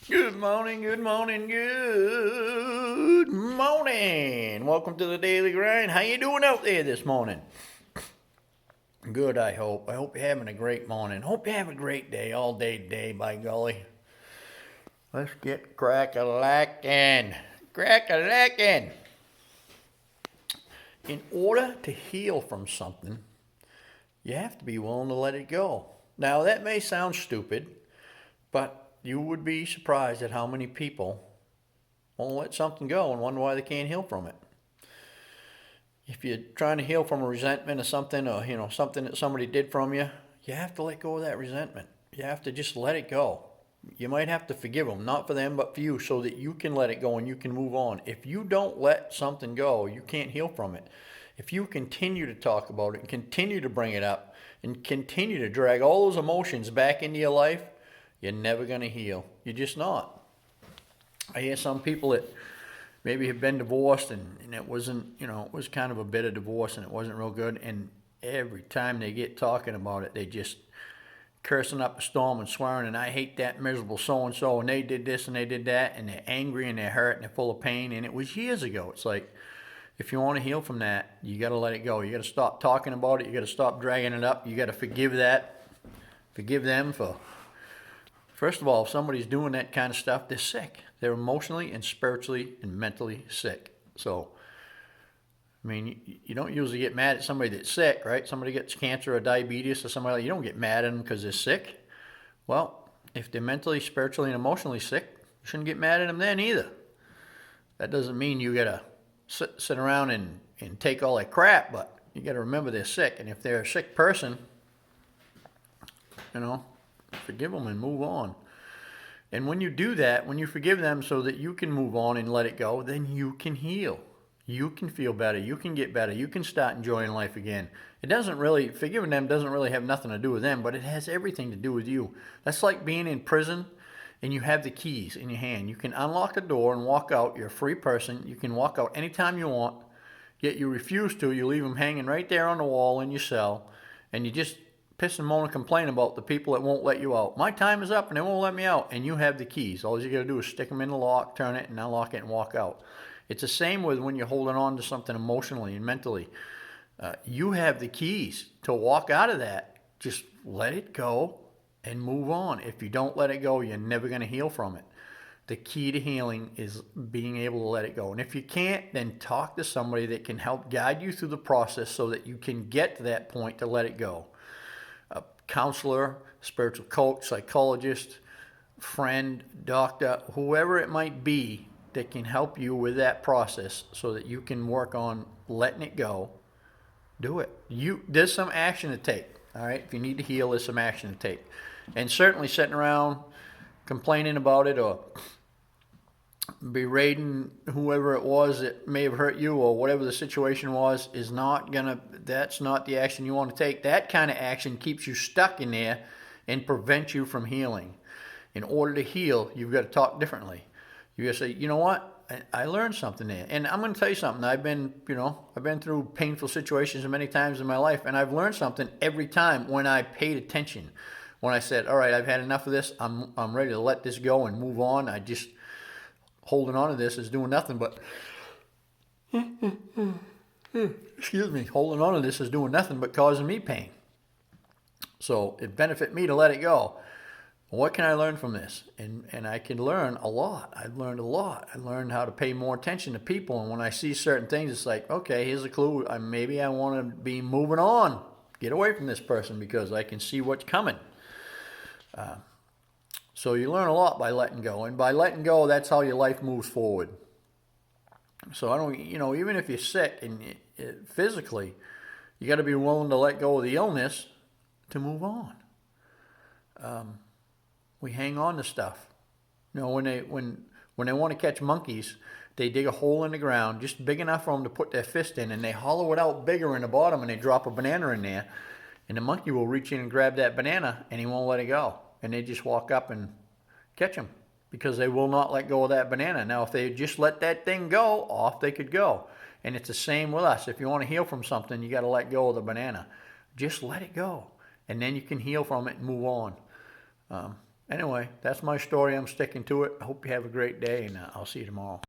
Good morning, good morning, good morning. Welcome to the Daily Grind. How you doing out there this morning? Good, I hope. I hope you're having a great morning. Hope you have a great day, all day today, by golly. Let's get crack-a-lackin'. Crack-a-lackin'. In order to heal from something, you have to be willing to let it go. Now, that may sound stupid, but you would be surprised at how many people won't let something go and wonder why they can't heal from it. If you're trying to heal from a resentment or something, or something that somebody did from you, you have to let go of that resentment. You have to just let it go. You might have to forgive them, not for them, but for you, so that you can let it go and you can move on. If you don't let something go, you can't heal from it. If you continue to talk about it and continue to bring it up and continue to drag all those emotions back into your life, you're never going to heal. You're just not. I hear some people that maybe have been divorced and it wasn't, it was kind of a bitter divorce and it wasn't real good. And every time they get talking about it, they just cursing up a storm and swearing, and I hate that miserable so-and-so, and they did this and they did that, and they're angry and they're hurt and they're full of pain. And it was years ago. It's like, if you want to heal from that, you got to let it go. You got to stop talking about it. You got to stop dragging it up. You got to forgive them for, first of all, if somebody's doing that kind of stuff, they're sick. They're emotionally and spiritually and mentally sick. So, I mean, you don't usually get mad at somebody that's sick, right? Somebody gets cancer or diabetes or somebody like, you don't get mad at them because they're sick. Well, if they're mentally, spiritually, and emotionally sick, you shouldn't get mad at them then either. That doesn't mean you got to sit around and take all that crap, but you got to remember they're sick. And if they're a sick person, forgive them and move on. And when you do that, when you forgive them so that you can move on and let it go, then you can heal. You can feel better. You can get better. You can start enjoying life again. Forgiving them doesn't really have nothing to do with them, but it has everything to do with you. That's like being in prison and you have the keys in your hand. You can unlock the door and walk out. You're a free person. You can walk out anytime you want, yet you refuse to. You leave them hanging right there on the wall in your cell, and you just piss and moan and complain about the people that won't let you out. My time is up and they won't let me out, and you have the keys. All you got to do is stick them in the lock, turn it, and unlock it and walk out. It's the same with when you're holding on to something emotionally and mentally. You have the keys to walk out of that. Just let it go and move on. If you don't let it go, you're never going to heal from it. The key to healing is being able to let it go. And if you can't, then talk to somebody that can help guide you through the process so that you can get to that point to let it go. A counselor, spiritual coach, psychologist, friend, doctor, whoever it might be that can help you with that process so that you can work on letting it go, do it. There's some action to take. All right, if you need to heal, there's some action to take. And certainly sitting around complaining about it or berating whoever it was that may have hurt you or whatever the situation was that's not the action you want to take. That kind of action keeps you stuck in there and prevents you from healing. In order to heal, you've got to talk differently. You got to say, you know what? I learned something there. And I'm going to tell you something. I've been through painful situations many times in my life, and I've learned something every time when I paid attention. When I said, all right, I've had enough of this. I'm ready to let this go and move on. I just holding on to this is doing nothing but holding on to this is doing nothing but causing me pain. So it benefit me to let it go. What can I learn from this? And I can learn a lot. I've learned a lot. I learned how to pay more attention to people. And when I see certain things, it's like, okay, here's a clue. Maybe I want to be moving on. Get away from this person because I can see what's coming. So you learn a lot by letting go. And by letting go, that's how your life moves forward. So even if you're sick and physically, you got to be willing to let go of the illness to move on. We hang on to stuff. When they want to catch monkeys, they dig a hole in the ground just big enough for them to put their fist in, and they hollow it out bigger in the bottom, and they drop a banana in there, and the monkey will reach in and grab that banana, and he won't let it go. And they just walk up and catch him because they will not let go of that banana. Now, if they just let that thing go, off they could go. And it's the same with us. If you want to heal from something, you got to let go of the banana. Just let it go, and then you can heal from it and move on. Anyway, that's my story. I'm sticking to it. I hope you have a great day, and I'll see you tomorrow.